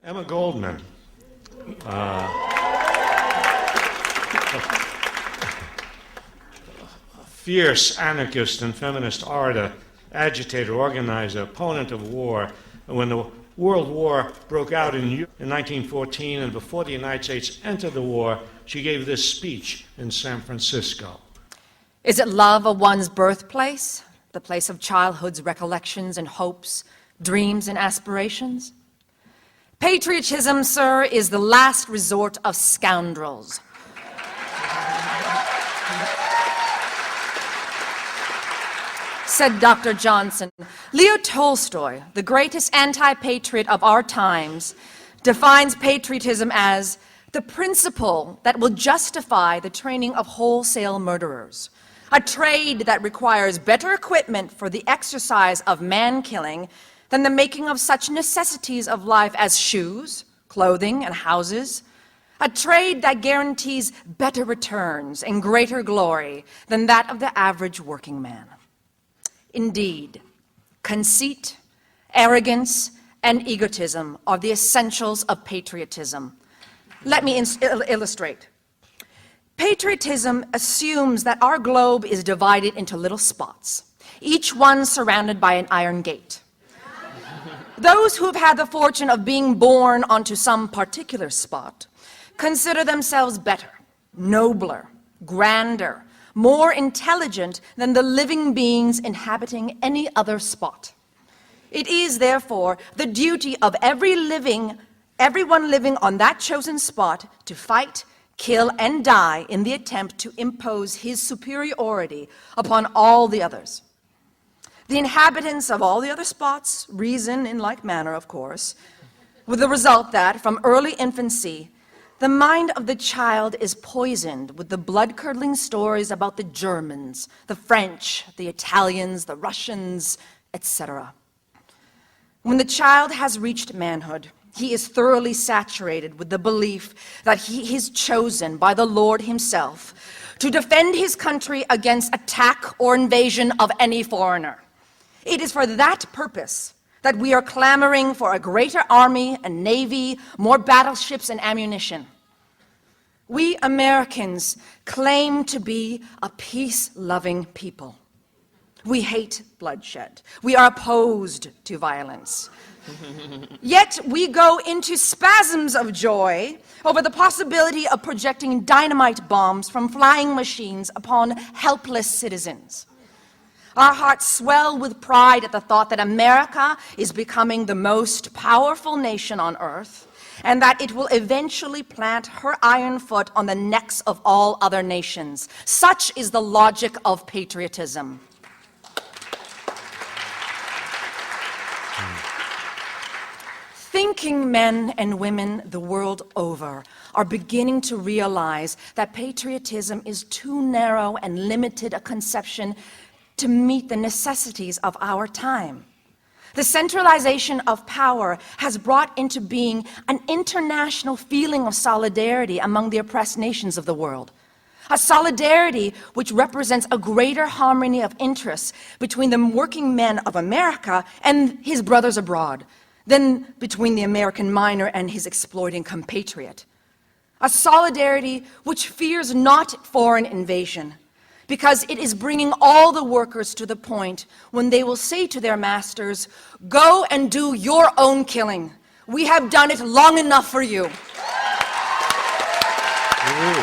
Emma Goldman, a fierce anarchist and feminist orator, agitator, organizer, opponent of war. When the World War broke out in 1914 and before the United States entered the war, she gave this speech in San Francisco. Is it love of one's birthplace, the place of childhood's recollections and hopes, dreams and aspirations? Patriotism, sir, is the last resort of scoundrels. Said Dr. Johnson. Leo Tolstoy, the greatest anti-patriot of our times, defines patriotism as the principle that will justify the training of wholesale murderers, a trade that requires better equipment for the exercise of man-killing than the making of such necessities of life as shoes, clothing, and houses, a trade that guarantees better returns and greater glory than that of the average working man. Indeed, conceit, arrogance, and egotism are the essentials of patriotism. Let me illustrate. Patriotism assumes that our globe is divided into little spots, each one surrounded by an iron gate. Those who have had the fortune of being born onto some particular spot consider themselves better, nobler, grander, more intelligent than the living beings inhabiting any other spot. It is, therefore, the duty of everyone living on that chosen spot to fight, kill, and die in the attempt to impose his superiority upon all the others. The inhabitants of all the other spots reason in like manner, of course, with the result that, from early infancy, the mind of the child is poisoned with the blood-curdling stories about the Germans, the French, the Italians, the Russians, etc. When the child has reached manhood, he is thoroughly saturated with the belief that he is chosen by the Lord himself to defend his country against attack or invasion of any foreigner. It is for that purpose that we are clamoring for a greater army and navy, more battleships and ammunition. We Americans claim to be a peace-loving people. We hate bloodshed. We are opposed to violence. Yet we go into spasms of joy over the possibility of projecting dynamite bombs from flying machines upon helpless citizens. Our hearts swell with pride at the thought that America is becoming the most powerful nation on earth, and that it will eventually plant her iron foot on the necks of all other nations. Such is the logic of patriotism. Thinking men and women the world over are beginning to realize that patriotism is too narrow and limited a conception to meet the necessities of our time. The centralization of power has brought into being an international feeling of solidarity among the oppressed nations of the world. A solidarity which represents a greater harmony of interests between the working men of America and his brothers abroad than between the American miner and his exploiting compatriot. A solidarity which fears not foreign invasion, because it is bringing all the workers to the point when they will say to their masters, "Go and do your own killing. We have done it long enough for you." Ooh.